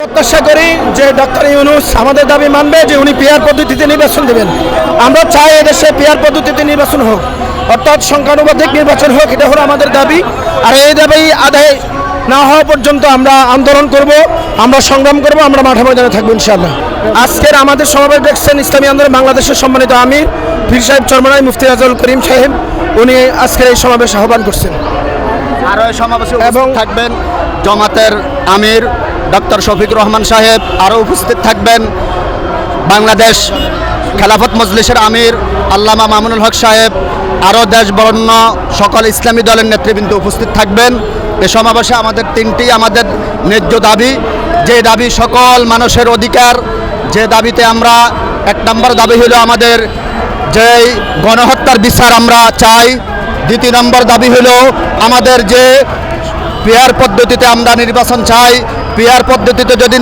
প্রত্যাশা করি যে ডক্টর ইউনূস আমাদের দাবি মানবে যে উনি পিআর পদ্ধতিতে নির্বাচন দেবেন। আমরা চাই এদেশে পিআর পদ্ধতিতে নির্বাচন হোক, অর্থাৎ সংখ্যানুপাতিক নির্বাচন হোক, এটা হলো আমাদের দাবি। আর এই দাবি আদায় না হওয়া পর্যন্ত আমরা আন্দোলন করব, আমরা সংগ্রাম করব, আমরা মাঠে ময়দানে থাকবো ইনশাআল্লাহ। আজকের আমাদের সমাবেশ দেখছেন ইসলামী আন্দোলন বাংলাদেশের সম্মানিত আমির পীর সাহেব চরমনাই মুফতি আজল করিম সাহেব, উনি আজকের এই সমাবেশ আহ্বান করছেন। আরও এই সমাবেশে উপস্থিত থাকবেন জামাতের আমির ডক্টর শফিক রহমান সাহেব, আরও উপস্থিত থাকবেন বাংলাদেশ খেলাফত মজলিসের আমির আল্লামা মামুনুল হক সাহেব, আরও দেশ বরেণ্য সকল ইসলামী দলের নেতৃবৃন্দ উপস্থিত থাকবেন। এ সমাবেশে আমাদের তিনটি ন্যায্য দাবি, যে দাবি সকল মানুষের অধিকার, যে দাবিতে আমরা এক নম্বর দাবি হলো আমাদের যেই গণহত্যার বিচার আমরা চাই। দ্বিতীয় নম্বর দাবি হলো আমাদের যে পিআর পদ্ধতিতে আমরা নির্বাচন চাই, পিআর পদ্ধতিতে যদি